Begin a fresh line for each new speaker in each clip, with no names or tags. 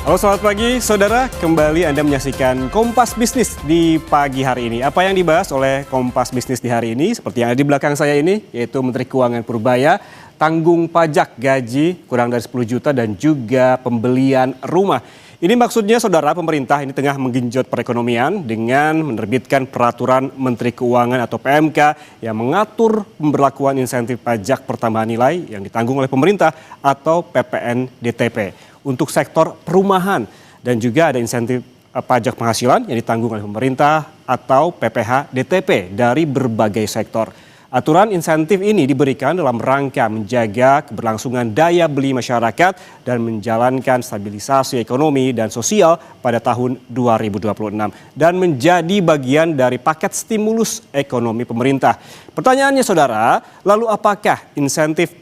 Halo selamat pagi saudara, kembali Anda menyaksikan Kompas Bisnis di pagi hari ini. Apa yang dibahas oleh Kompas Bisnis di hari ini seperti yang ada di belakang saya ini, yaitu Menteri Keuangan Purbaya, tanggung pajak gaji kurang dari 10 juta dan juga pembelian rumah. Ini maksudnya saudara, pemerintah ini tengah menggenjot perekonomian dengan menerbitkan peraturan Menteri Keuangan atau PMK yang mengatur pemberlakuan insentif pajak pertambahan nilai yang ditanggung oleh pemerintah atau PPN DTP untuk sektor perumahan dan juga ada insentif pajak penghasilan yang ditanggung oleh pemerintah atau PPH DTP dari berbagai sektor. Aturan insentif ini diberikan dalam rangka menjaga keberlangsungan daya beli masyarakat dan menjalankan stabilisasi ekonomi dan sosial pada tahun 2026 dan menjadi bagian dari paket stimulus ekonomi pemerintah. Pertanyaannya saudara, lalu apakah insentif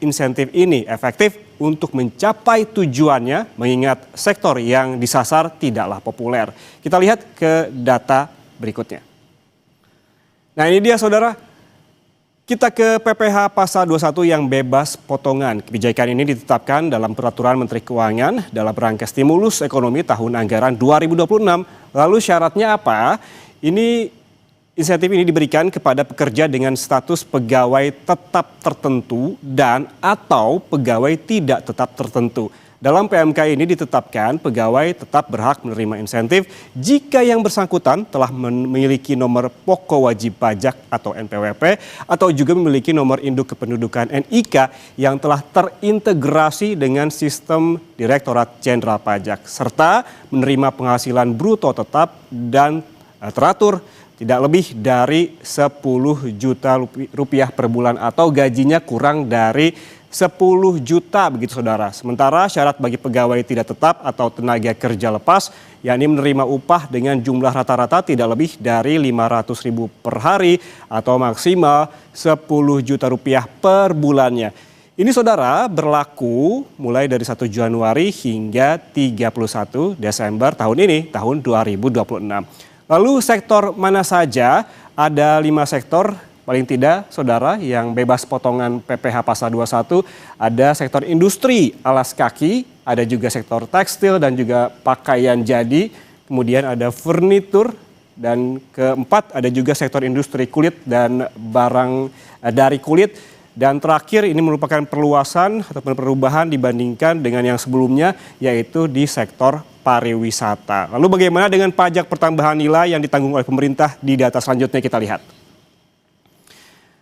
ini efektif untuk mencapai tujuannya mengingat sektor yang disasar tidaklah populer? Kita lihat ke data berikutnya. Nah ini dia saudara. Kita ke PPh Pasal 21 yang bebas potongan. Kebijakan ini ditetapkan dalam Peraturan Menteri Keuangan dalam rangka stimulus ekonomi tahun anggaran 2026. Lalu syaratnya apa? Insentif ini diberikan kepada pekerja dengan status pegawai tetap tertentu dan atau pegawai tidak tetap tertentu. Dalam PMK ini ditetapkan pegawai tetap berhak menerima insentif jika yang bersangkutan telah memiliki nomor pokok wajib pajak atau NPWP atau juga memiliki nomor induk kependudukan NIK yang telah terintegrasi dengan sistem Direktorat Jenderal Pajak serta menerima penghasilan bruto tetap dan teratur tidak lebih dari 10 juta rupiah per bulan atau gajinya kurang dari 10 juta begitu saudara. Sementara syarat bagi pegawai tidak tetap atau tenaga kerja lepas yakni menerima upah dengan jumlah rata-rata tidak lebih dari 500.000 per hari atau maksimal 10 juta rupiah per bulannya. Ini saudara berlaku mulai dari 1 Januari hingga 31 Desember tahun ini, tahun 2026. Lalu sektor mana saja? Ada 5 sektor paling tidak saudara yang bebas potongan PPh Pasal 21. Ada sektor industri alas kaki, ada juga sektor tekstil dan juga pakaian jadi. Kemudian ada furnitur dan keempat ada juga sektor industri kulit dan barang dari kulit. Dan terakhir ini merupakan perluasan ataupun perubahan dibandingkan dengan yang sebelumnya yaitu di sektor pariwisata. Lalu bagaimana dengan pajak pertambahan nilai yang ditanggung oleh pemerintah di data selanjutnya kita lihat.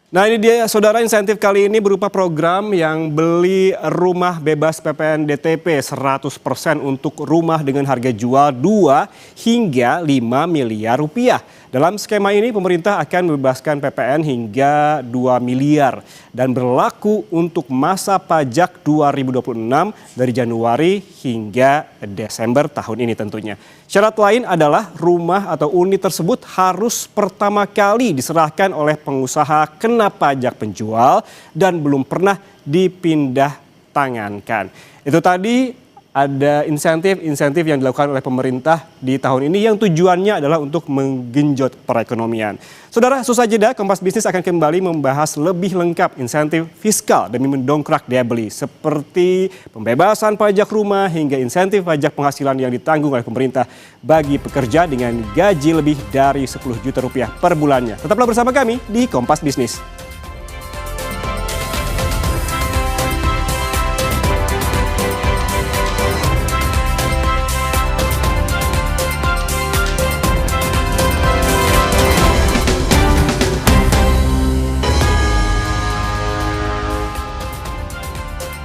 Nah ini dia saudara, insentif kali ini berupa program yang beli rumah bebas PPN DTP 100% untuk rumah dengan harga jual 2 hingga 5 miliar rupiah. Dalam skema ini pemerintah akan membebaskan PPN hingga 2 miliar dan berlaku untuk masa pajak 2026 dari Januari hingga Desember tahun ini tentunya. Syarat lain adalah rumah atau unit tersebut harus pertama kali diserahkan oleh pengusaha kena pajak penjual dan belum pernah dipindah tangankan. Itu tadi ada insentif yang dilakukan oleh pemerintah di tahun ini yang tujuannya adalah untuk menggenjot perekonomian. Saudara, susah jeda, Kompas Bisnis akan kembali membahas lebih lengkap insentif fiskal demi mendongkrak daya beli seperti pembebasan pajak rumah hingga insentif pajak penghasilan yang ditanggung oleh pemerintah bagi pekerja dengan gaji lebih dari 10 juta rupiah per bulannya. Tetaplah bersama kami di Kompas Bisnis.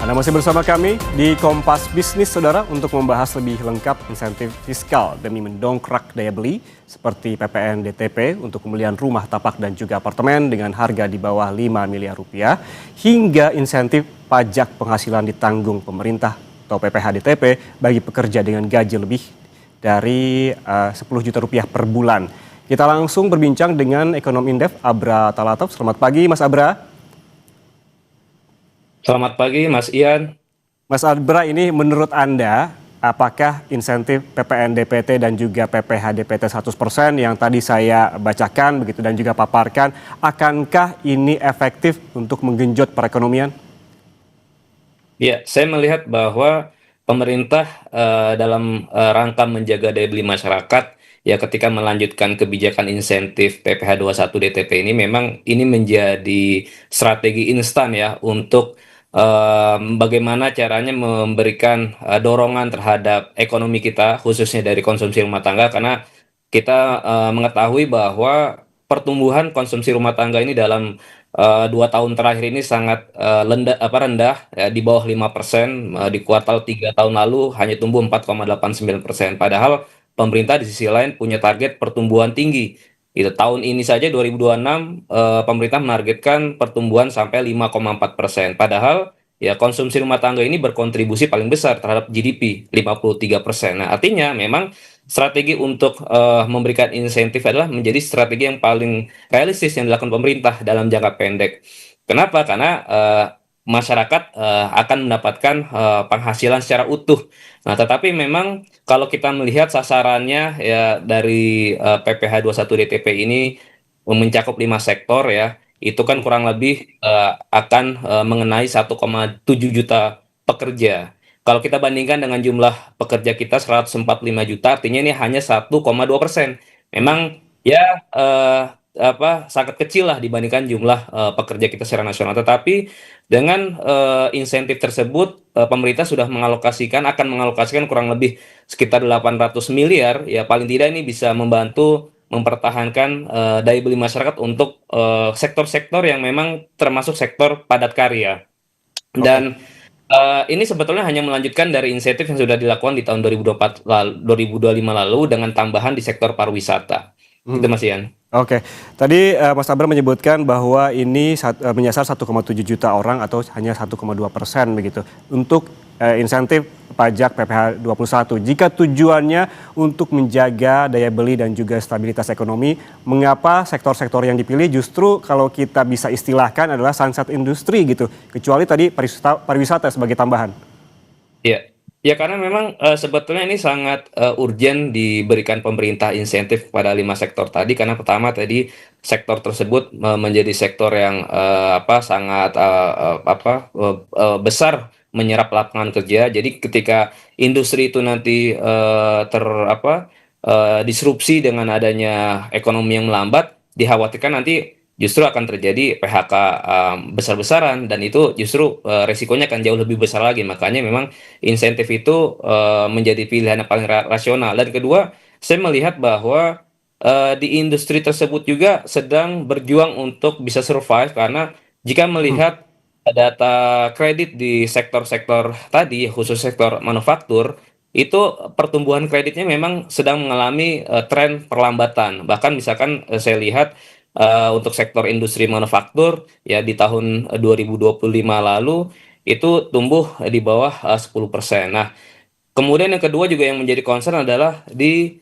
Anda masih bersama kami di Kompas Bisnis saudara untuk membahas lebih lengkap insentif fiskal demi mendongkrak daya beli seperti PPN DTP untuk pembelian rumah tapak dan juga apartemen dengan harga di bawah 5 miliar rupiah hingga insentif pajak penghasilan ditanggung pemerintah atau PPh DTP bagi pekerja dengan gaji lebih dari 10 juta rupiah per bulan. Kita langsung berbincang dengan ekonom Indef Abra Talatov. Selamat pagi Mas Abra.
Selamat pagi Mas Ian.
Mas Abra, ini menurut Anda apakah insentif PPN DPT dan juga PPh DPT 100% yang tadi saya bacakan begitu dan juga paparkan, akankah ini efektif untuk menggenjot perekonomian?
Ya, saya melihat bahwa pemerintah dalam rangka menjaga daya beli masyarakat, ya ketika melanjutkan kebijakan insentif PPh 21 DTP ini memang ini menjadi strategi instan ya untuk bagaimana caranya memberikan dorongan terhadap ekonomi kita khususnya dari konsumsi rumah tangga, karena kita mengetahui bahwa pertumbuhan konsumsi rumah tangga ini dalam 2 tahun terakhir ini sangat rendah ya, di bawah 5%. Di kuartal 3 tahun lalu hanya tumbuh 4,89%. Padahal pemerintah di sisi lain punya target pertumbuhan tinggi. Itu tahun ini saja 2026 pemerintah menargetkan pertumbuhan sampai 5,4%. Padahal ya konsumsi rumah tangga ini berkontribusi paling besar terhadap GDP 53%. Nah, artinya memang strategi untuk memberikan insentif adalah menjadi strategi yang paling realistis yang dilakukan pemerintah dalam jangka pendek. Kenapa? Karena masyarakat akan mendapatkan penghasilan secara utuh. Nah, tetapi memang kalau kita melihat sasarannya ya dari PPh 21 DTP ini mencakup 5 sektor ya, itu kan kurang lebih akan mengenai 1,7 juta pekerja. Kalau kita bandingkan dengan jumlah pekerja kita 145 juta, artinya ini hanya 1,2%. Memang ya sangat kecil lah dibandingkan jumlah pekerja kita secara nasional. Tetapi dengan insentif tersebut, pemerintah sudah akan mengalokasikan kurang lebih sekitar 800 miliar. Ya paling tidak ini bisa membantu mempertahankan daya beli masyarakat untuk sektor-sektor yang memang termasuk sektor padat karya.
Oke.
Dan ini sebetulnya hanya melanjutkan dari insentif yang sudah dilakukan di tahun 2024 2025 lalu dengan tambahan di sektor pariwisata. Itu
Mhm.
Mas Ian.
Oke, tadi Mas Abra menyebutkan bahwa ini menyasar 1,7 juta orang atau hanya 1,2% begitu untuk insentif pajak PPh 21. Jika tujuannya untuk menjaga daya beli dan juga stabilitas ekonomi, mengapa sektor-sektor yang dipilih justru kalau kita bisa istilahkan adalah sunset industri gitu, kecuali tadi pariwisata sebagai tambahan?
Iya. Ya karena memang sebetulnya ini sangat urgen diberikan pemerintah insentif pada 5 sektor tadi, karena pertama tadi sektor tersebut menjadi sektor yang sangat besar menyerap lapangan kerja. Jadi ketika industri itu nanti disrupsi dengan adanya ekonomi yang melambat, dikhawatirkan nanti justru akan terjadi PHK besar-besaran, dan itu justru resikonya akan jauh lebih besar lagi. Makanya memang insentif itu menjadi pilihan yang paling rasional. Dan kedua, saya melihat bahwa di industri tersebut juga sedang berjuang untuk bisa survive, karena jika
Mhm.
melihat data kredit di sektor-sektor tadi, khusus sektor manufaktur, itu pertumbuhan kreditnya memang sedang mengalami tren perlambatan. Bahkan misalkan saya lihat untuk sektor industri manufaktur ya di tahun 2025 lalu itu tumbuh di bawah 10%. Nah, kemudian yang kedua juga yang menjadi concern adalah di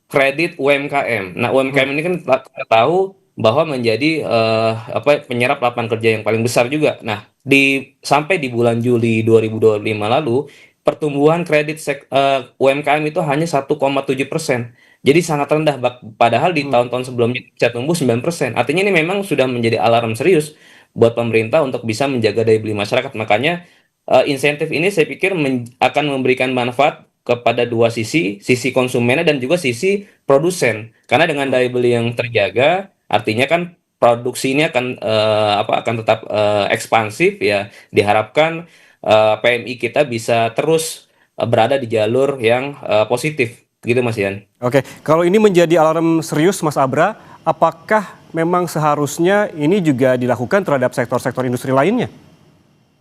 kredit UMKM. Nah,
Mhm.
UMKM ini kan kita tahu bahwa menjadi penyerap lapangan kerja yang paling besar juga. Nah, sampai di bulan Juli 2025 lalu pertumbuhan kredit UMKM itu hanya 1,7%. Jadi sangat rendah, padahal di
Mhm.
tahun-tahun sebelumnya bisa tumbuh 9%. Artinya ini memang sudah menjadi alarm serius buat pemerintah untuk bisa menjaga daya beli masyarakat. Makanya insentif ini saya pikir akan memberikan manfaat kepada dua sisi, sisi konsumennya dan juga sisi produsen. Karena dengan
Mhm.
daya beli yang terjaga, artinya kan produksi ini akan tetap ekspansif ya. Diharapkan PMI kita bisa terus berada di jalur yang positif. Gitu Mas Ian.
Oke, kalau ini menjadi alarm serius Mas Abra, apakah memang seharusnya ini juga dilakukan terhadap sektor-sektor industri lainnya?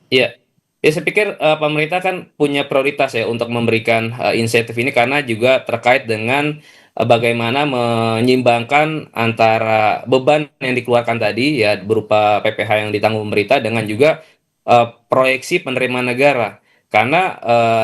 Iya. Ya saya pikir pemerintah kan punya prioritas ya untuk memberikan insentif ini, karena juga terkait dengan bagaimana menyeimbangkan antara beban yang dikeluarkan tadi ya berupa PPh yang ditanggung pemerintah dengan juga proyeksi penerimaan negara. Karena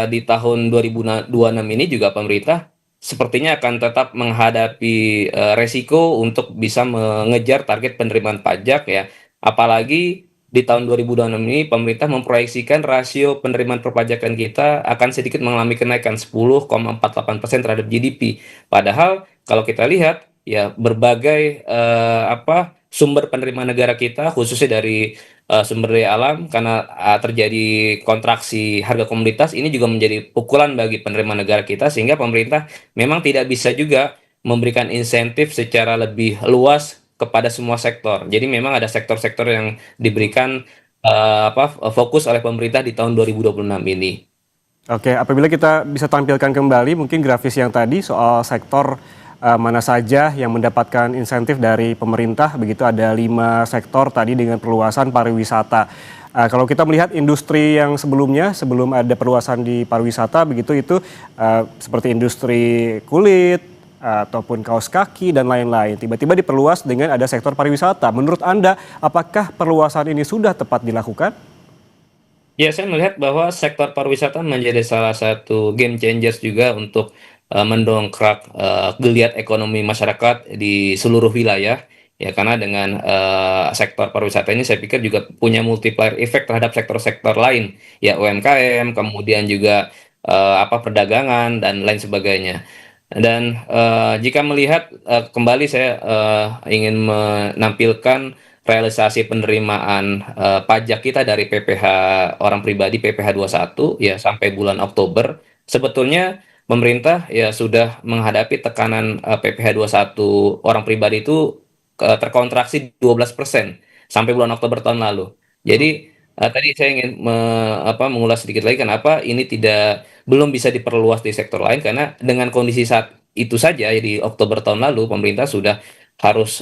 di tahun 2026 ini juga pemerintah sepertinya akan tetap menghadapi resiko untuk bisa mengejar target penerimaan pajak ya. Apalagi di tahun 2026 ini pemerintah memproyeksikan rasio penerimaan perpajakan kita akan sedikit mengalami kenaikan 10,48% terhadap GDP. Padahal kalau kita lihat ya berbagai sumber penerimaan negara kita khususnya dari sumber daya alam karena terjadi kontraksi harga komoditas, ini juga menjadi pukulan bagi penerimaan negara kita, sehingga pemerintah memang tidak bisa juga memberikan insentif secara lebih luas kepada semua sektor. Jadi memang ada sektor-sektor yang diberikan fokus oleh pemerintah di tahun 2026 ini.
Oke, apabila kita bisa tampilkan kembali mungkin grafis yang tadi soal sektor mana saja yang mendapatkan insentif dari pemerintah, begitu ada 5 sektor tadi dengan perluasan pariwisata. Kalau kita melihat industri yang sebelumnya, sebelum ada perluasan di pariwisata, begitu itu seperti industri kulit, ataupun kaos kaki dan lain-lain. Tiba-tiba diperluas dengan ada sektor pariwisata. Menurut Anda, apakah perluasan ini sudah tepat dilakukan?
Ya, saya melihat bahwa sektor pariwisata menjadi salah satu game changers juga untuk mendongkrak geliat ekonomi masyarakat di seluruh wilayah. Ya, karena dengan sektor pariwisata ini saya pikir juga punya multiplier effect terhadap sektor-sektor lain, ya UMKM, kemudian juga perdagangan dan lain sebagainya. Dan jika melihat kembali saya ingin menampilkan realisasi penerimaan pajak kita dari PPh orang pribadi PPh 21 ya sampai bulan Oktober, sebetulnya pemerintah ya sudah menghadapi tekanan PPh 21 orang pribadi itu terkontraksi 12% sampai bulan Oktober tahun lalu. Jadi tadi saya ingin mengulas sedikit lagi kenapa ini belum bisa diperluas di sektor lain, karena dengan kondisi saat itu saja ya, di Oktober tahun lalu pemerintah sudah harus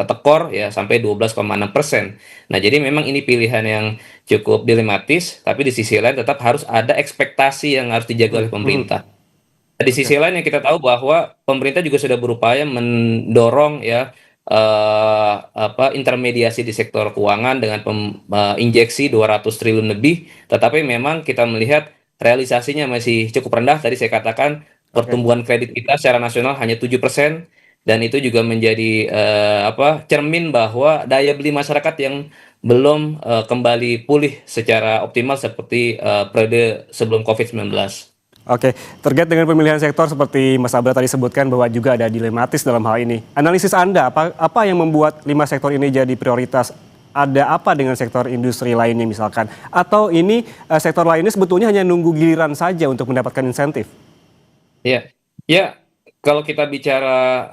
tekor ya sampai 12,6%. Nah, jadi memang ini pilihan yang cukup dilematis, tapi di sisi lain tetap harus ada ekspektasi yang harus dijaga oleh pemerintah. Di sisi
Oke.
lain yang kita tahu bahwa pemerintah juga sudah berupaya mendorong ya intermediasi di sektor keuangan dengan injeksi 200 triliun lebih, tetapi memang kita melihat realisasinya masih cukup rendah. Tadi saya katakan
Oke.
pertumbuhan kredit kita secara nasional hanya 7%, dan itu juga menjadi cermin bahwa daya beli masyarakat yang belum kembali pulih secara optimal seperti periode sebelum COVID-19.
Oke, terkait dengan pemilihan sektor seperti Mas Abra tadi sebutkan bahwa juga ada dilematis dalam hal ini. Analisis Anda, apa yang membuat 5 sektor ini jadi prioritas? Ada apa dengan sektor industri lainnya misalkan? Atau ini sektor lainnya sebetulnya hanya nunggu giliran saja untuk mendapatkan insentif?
Ya, ya, kalau kita bicara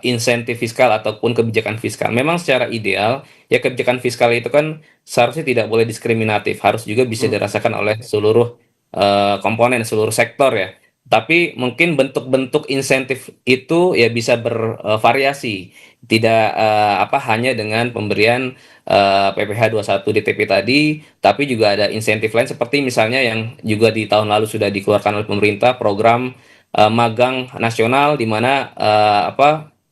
insentif fiskal ataupun kebijakan fiskal, memang secara ideal ya kebijakan fiskal itu kan seharusnya tidak boleh diskriminatif, harus juga bisa
Hmm,
dirasakan oleh seluruh komponen, seluruh sektor ya. Tapi mungkin bentuk-bentuk insentif itu ya bisa bervariasi, tidak hanya dengan pemberian PPh 21 DTP tadi, tapi juga ada insentif lain seperti misalnya yang juga di tahun lalu sudah dikeluarkan oleh pemerintah, program magang nasional, di mana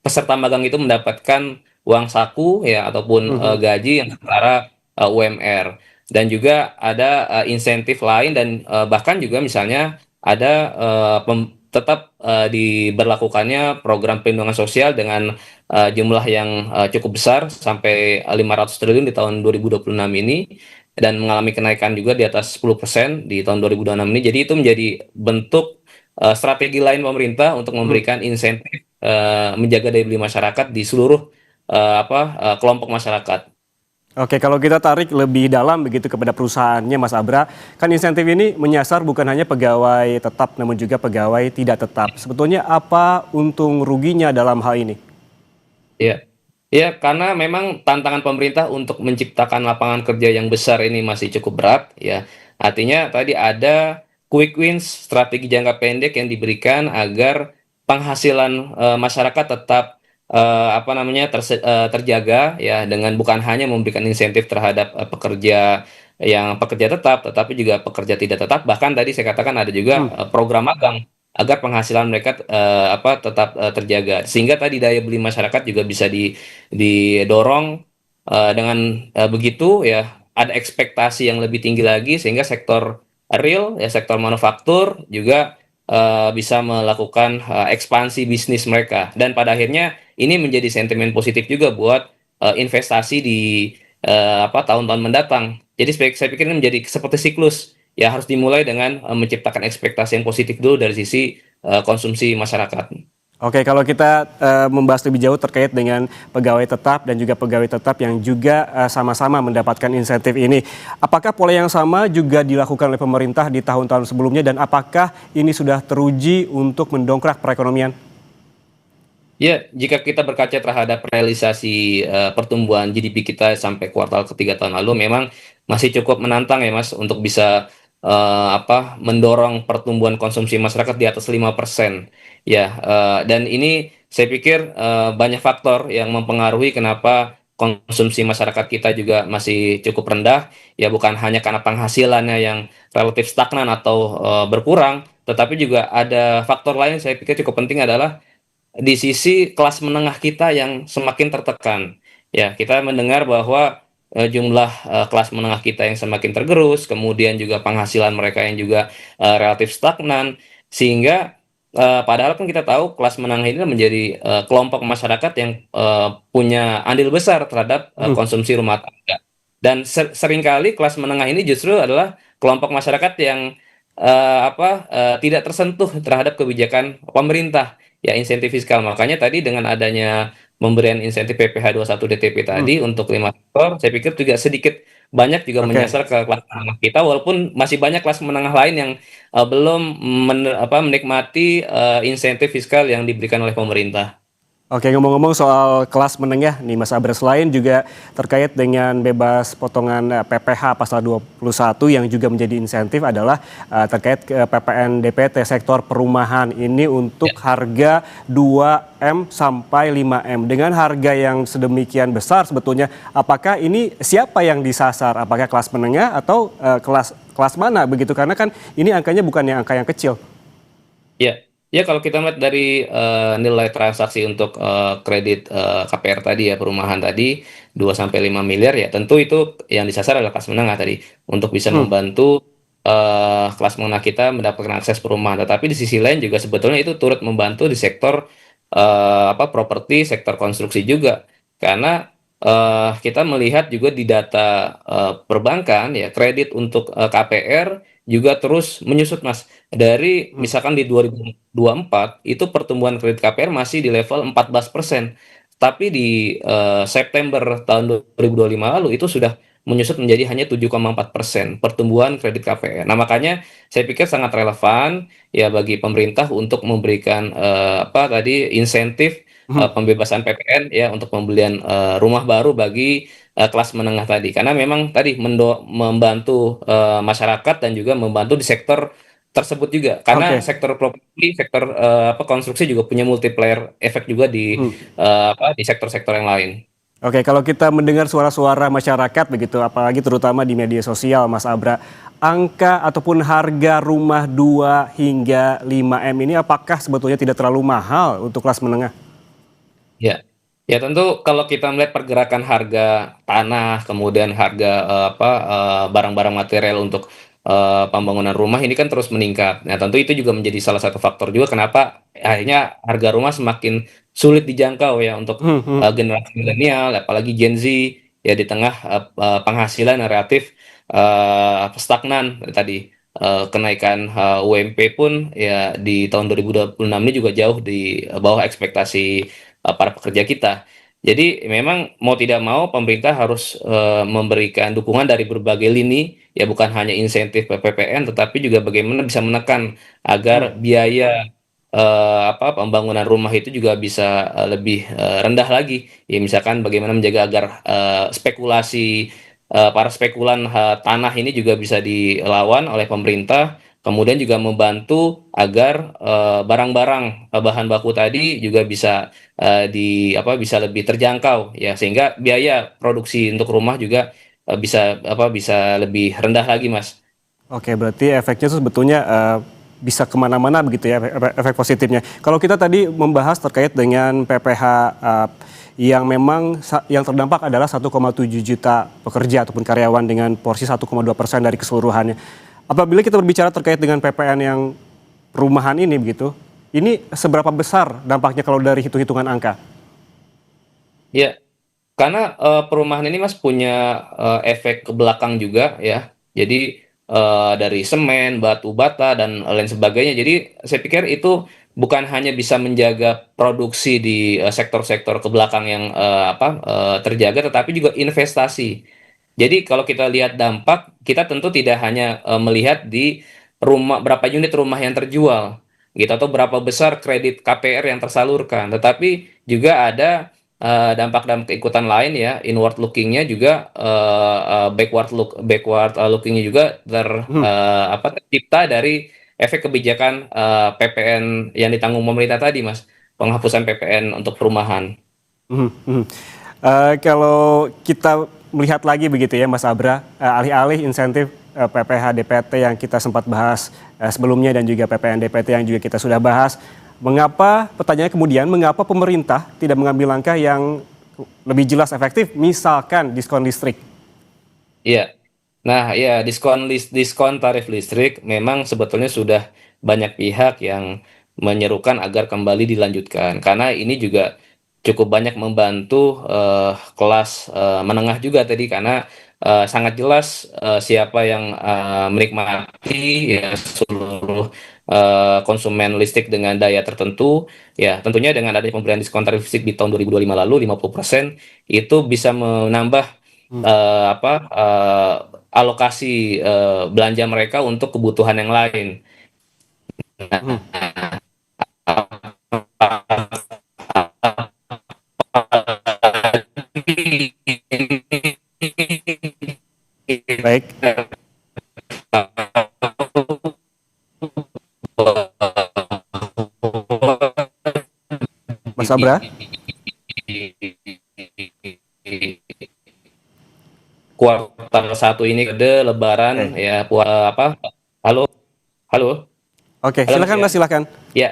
peserta magang itu mendapatkan uang saku ya ataupun
mhm.
gaji yang setara UMR, dan juga ada insentif lain, dan bahkan juga misalnya ada tetap diberlakukannya program perlindungan sosial dengan jumlah yang cukup besar sampai 500 triliun di tahun 2026 ini, dan mengalami kenaikan juga di atas 10% di tahun 2026 ini. Jadi itu menjadi bentuk strategi lain pemerintah untuk
Mhm.
memberikan insentif menjaga daya beli masyarakat di seluruh kelompok masyarakat.
Oke, kalau kita tarik lebih dalam begitu kepada perusahaannya Mas Abra, kan insentif ini menyasar bukan hanya pegawai tetap namun juga pegawai tidak tetap. Sebetulnya apa untung ruginya dalam hal ini?
Ya, ya, karena memang tantangan pemerintah untuk menciptakan lapangan kerja yang besar ini masih cukup berat ya. Artinya tadi ada quick wins, strategi jangka pendek yang diberikan agar penghasilan masyarakat tetap terjaga ya, dengan bukan hanya memberikan insentif terhadap pekerja tetap, tetapi juga pekerja tidak tetap. Bahkan tadi saya katakan ada juga
Hmm.
program magang agar penghasilan mereka tetap terjaga, sehingga tadi daya beli masyarakat juga bisa didorong. Dengan begitu ya ada ekspektasi yang lebih tinggi lagi, sehingga sektor real ya, sektor manufaktur juga bisa melakukan ekspansi bisnis mereka, dan pada akhirnya ini menjadi sentimen positif juga buat investasi di tahun-tahun mendatang. Jadi saya pikir ini menjadi seperti siklus. Ya, harus dimulai dengan menciptakan ekspektasi yang positif dulu dari sisi konsumsi masyarakat.
Oke, kalau kita membahas lebih jauh terkait dengan pegawai tetap dan juga pegawai tetap yang juga sama-sama mendapatkan insentif ini. Apakah pola yang sama juga dilakukan oleh pemerintah di tahun-tahun sebelumnya dan apakah ini sudah teruji untuk mendongkrak perekonomian?
Ya, jika kita berkaca terhadap realisasi pertumbuhan GDP kita sampai kuartal ketiga tahun lalu, memang masih cukup menantang ya Mas untuk bisa mendorong pertumbuhan konsumsi masyarakat di atas 5%. Ya, dan ini saya pikir banyak faktor yang mempengaruhi kenapa konsumsi masyarakat kita juga masih cukup rendah. Ya, bukan hanya karena penghasilannya yang relatif stagnan atau berkurang, tetapi juga ada faktor lain saya pikir cukup penting adalah di sisi kelas menengah kita yang semakin tertekan. Ya, kita mendengar bahwa jumlah kelas menengah kita yang semakin tergerus, kemudian juga penghasilan mereka yang juga relatif stagnan, sehingga padahal kan kita tahu kelas menengah ini menjadi kelompok masyarakat yang punya andil besar terhadap
Hmm,
konsumsi rumah tangga. Dan seringkali kelas menengah ini justru adalah kelompok masyarakat yang tidak tersentuh terhadap kebijakan pemerintah. Ya, insentif fiskal. Makanya tadi dengan adanya pemberian insentif PPh 21 DTP
hmm,
tadi untuk 5 sektor, saya pikir juga sedikit banyak juga
oke.
menyasar ke kelas menengah kita, walaupun masih banyak kelas menengah lain yang belum menikmati insentif fiskal yang diberikan oleh pemerintah.
Oke, ngomong-ngomong soal kelas menengah nih Mas Abra, selain juga terkait dengan bebas potongan PPh pasal 21 yang juga menjadi insentif adalah terkait ke PPN DPT sektor perumahan ini
Ya.
untuk harga 2M sampai 5M. Dengan harga yang sedemikian besar sebetulnya, apakah ini siapa yang disasar? Apakah kelas menengah atau kelas kelas mana begitu? Karena kan ini angkanya bukan yang angka yang kecil.
Ya, ya kalau kita melihat dari nilai transaksi untuk kredit KPR tadi ya, perumahan tadi 2 sampai 5 miliar ya, tentu itu yang disasar adalah kelas menengah tadi untuk bisa
Hmm,
membantu kelas menengah kita mendapatkan akses perumahan. Tetapi di sisi lain juga sebetulnya itu turut membantu di sektor properti, sektor konstruksi juga. Karena kita melihat juga di data perbankan ya, kredit untuk KPR juga terus menyusut Mas. Dari
hmm.
misalkan di 2024 itu pertumbuhan kredit KPR masih di level 14%. Tapi di September tahun 2025 lalu itu sudah menyusut menjadi hanya 7,4% pertumbuhan kredit KPR. Nah, makanya saya pikir sangat relevan ya bagi pemerintah untuk memberikan insentif
Hmm.
pembebasan PPN ya untuk pembelian rumah baru bagi kelas menengah tadi. Karena memang tadi membantu masyarakat dan juga membantu di sektor tersebut juga. Karena
Oke.
sektor properti, sektor konstruksi juga punya multiplier efek juga di
Hmm.
di sektor-sektor yang lain.
Oke, kalau kita mendengar suara-suara masyarakat begitu, apalagi terutama di media sosial, Mas Abra, angka ataupun harga rumah 2 hingga 5M ini apakah sebetulnya tidak terlalu mahal untuk kelas menengah?
Ya, ya tentu kalau kita melihat pergerakan harga tanah, kemudian harga barang-barang material untuk pembangunan rumah ini kan terus meningkat. Nah, tentu itu juga menjadi salah satu faktor juga kenapa akhirnya harga rumah semakin sulit dijangkau ya untuk
Hmm, hmm.
generasi milenial, apalagi Gen Z ya di tengah penghasilan yang relatif stagnan tadi. Kenaikan UMP pun ya di tahun 2026 ini juga jauh di bawah ekspektasi para pekerja kita. Jadi memang mau tidak mau pemerintah harus memberikan dukungan dari berbagai lini, ya bukan hanya insentif PPN, tetapi juga bagaimana bisa menekan
Hmm.
agar biaya pembangunan rumah itu juga bisa lebih rendah lagi. Ya misalkan bagaimana menjaga agar spekulasi para spekulan tanah ini juga bisa dilawan oleh pemerintah. Kemudian juga membantu agar barang-barang bahan baku tadi juga bisa bisa lebih terjangkau ya sehingga biaya produksi untuk rumah juga bisa lebih rendah lagi Mas.
Oke, berarti efeknya itu sebetulnya bisa kemana-mana begitu ya, efek positifnya. Kalau kita tadi membahas terkait dengan PPh yang memang yang terdampak adalah 1,7 juta pekerja ataupun karyawan dengan porsi 1,2% dari keseluruhannya. Apabila kita berbicara terkait dengan PPN yang perumahan ini begitu, ini seberapa besar dampaknya kalau dari hitung-hitungan angka?
Ya, karena perumahan ini Mas punya efek ke belakang juga ya. Jadi dari semen, batu bata dan lain sebagainya. Jadi saya pikir itu bukan hanya bisa menjaga produksi di sektor-sektor ke belakang yang terjaga, tetapi juga investasi. Jadi kalau kita lihat dampak, kita tentu tidak hanya melihat di rumah berapa unit rumah yang terjual, gitu, atau berapa besar kredit KPR yang tersalurkan, tetapi juga ada dampak-dampak ikutan lain ya, inward looking-nya juga, backward looking-nya juga
Mhm,
tercipta dari efek kebijakan PPN yang ditanggung pemerintah tadi, Mas, penghapusan PPN untuk perumahan.
mhm, mhm. Kalau kita melihat lagi begitu ya Mas Abra, alih-alih insentif, PPh DPT yang kita sempat bahas, sebelumnya dan juga PPN DPT yang juga kita sudah bahas, mengapa pertanyaannya kemudian mengapa pemerintah tidak mengambil langkah yang lebih jelas efektif, misalkan diskon listrik?
Iya. Nah, ya diskon tarif listrik memang sebetulnya sudah banyak pihak yang menyerukan agar kembali dilanjutkan, karena ini juga cukup banyak membantu kelas menengah juga tadi, karena sangat jelas siapa yang menikmati ya seluruh konsumen listrik dengan daya tertentu, ya tentunya dengan adanya pemberian diskon tarif listrik di tahun 2025 lalu 50% itu bisa menambah
Mmm,
alokasi belanja mereka untuk kebutuhan yang lain.
mhm, baik, Mas Abra?
Kuartal 1 ini ada
Oke.
Lebaran ya, halo, halo,
Oke,
halo Mas
silakan
ya,
Mas, silakan.
ya,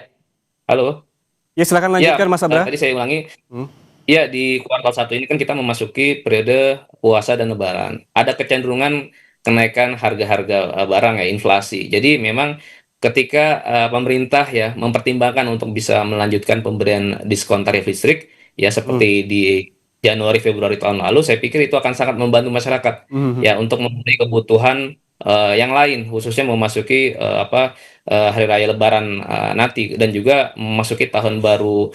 halo,
Ya silakan lanjutkan
ya,
Mas Abra.
tadi saya ulangi.
Mhm,
Iya, di kuartal 1 ini kan kita memasuki periode puasa dan lebaran. Ada kecenderungan kenaikan harga-harga barang ya, inflasi. Jadi memang ketika pemerintah ya mempertimbangkan untuk bisa melanjutkan pemberian diskon tarif listrik ya
mhm,
seperti di Januari Februari tahun lalu, saya pikir itu akan sangat membantu masyarakat
mhm, mhm.
ya untuk memenuhi kebutuhan yang lain, khususnya memasuki hari raya Lebaran nanti, dan juga memasuki tahun baru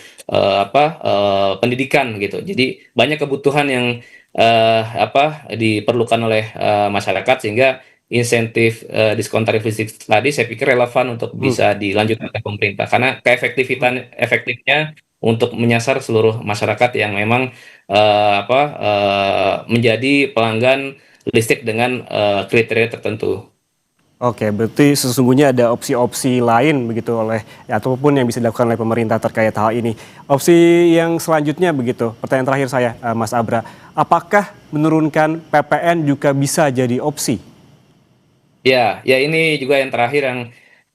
pendidikan gitu. Jadi banyak kebutuhan yang diperlukan oleh masyarakat, sehingga insentif diskon tarif listrik tadi saya pikir relevan untuk
Mhm.
bisa dilanjutkan oleh pemerintah, karena efektifnya untuk menyasar seluruh masyarakat yang memang menjadi pelanggan listrik dengan kriteria tertentu.
Oke, berarti sesungguhnya ada opsi-opsi lain begitu oleh ya, ataupun yang bisa dilakukan oleh pemerintah terkait hal ini. Opsi yang selanjutnya begitu, pertanyaan terakhir saya, Mas Abra, apakah menurunkan PPN juga bisa jadi opsi?
Ya, ya ini juga yang terakhir yang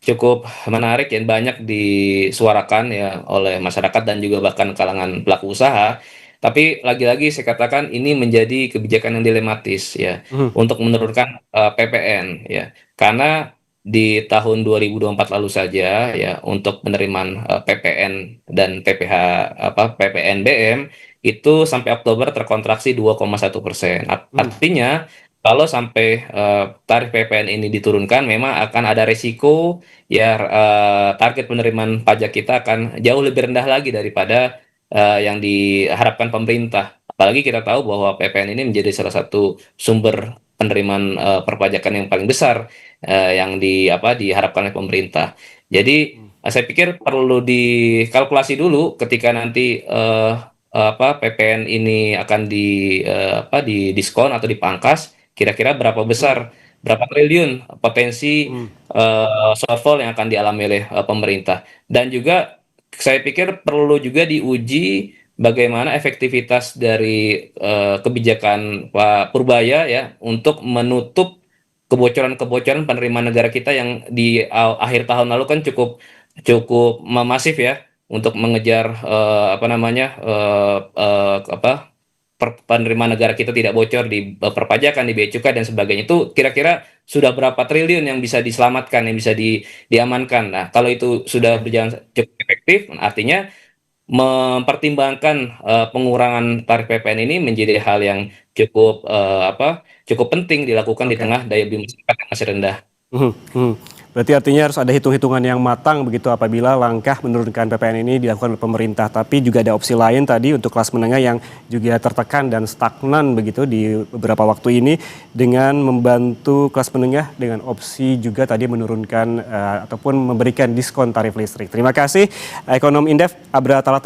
cukup menarik yang banyak disuarakan ya oleh masyarakat dan juga bahkan kalangan pelaku usaha. Tapi lagi-lagi saya katakan ini menjadi kebijakan yang dilematis ya
Mhm,
untuk menurunkan PPN ya. Karena di tahun 2024 lalu saja ya untuk penerimaan PPN dan PPNBM itu sampai Oktober terkontraksi 2,1%.
mhm.
Artinya kalau sampai tarif PPN ini diturunkan, memang akan ada resiko ya target penerimaan pajak kita akan jauh lebih rendah lagi daripada yang diharapkan pemerintah. Apalagi kita tahu bahwa PPN ini menjadi salah satu sumber penerimaan perpajakan yang paling besar yang diharapkan oleh pemerintah. Jadi
Mhm.
saya pikir perlu dikalkulasi dulu ketika nanti PPN ini akan didiskon atau dipangkas. Kira-kira berapa
Mhm,
besar, berapa triliun potensi
mhm.
shortfall yang akan dialami oleh pemerintah. Dan juga saya pikir perlu juga diuji bagaimana efektivitas dari kebijakan Pak Purbaya ya untuk menutup kebocoran-kebocoran penerimaan negara kita yang di akhir tahun lalu kan cukup cukup masif ya untuk mengejar penerimaan negara kita tidak bocor di perpajakan, di bea cukai dan sebagainya. Itu kira-kira sudah berapa triliun yang bisa diselamatkan, yang bisa diamankan. Nah, kalau itu sudah
Oke,
berjalan cukup efektif, artinya mempertimbangkan pengurangan tarif PPN ini menjadi hal yang cukup cukup penting dilakukan di
oke.
tengah daya beli masyarakat yang masih rendah.
Mhm, mhm. Berarti artinya harus ada hitung-hitungan yang matang begitu apabila langkah menurunkan PPN ini dilakukan oleh pemerintah. Tapi juga ada opsi lain tadi untuk kelas menengah yang juga tertekan dan stagnan begitu di beberapa waktu ini dengan membantu kelas menengah dengan opsi juga tadi menurunkan ataupun memberikan diskon tarif listrik. Terima kasih ekonom Indef Abra Talatov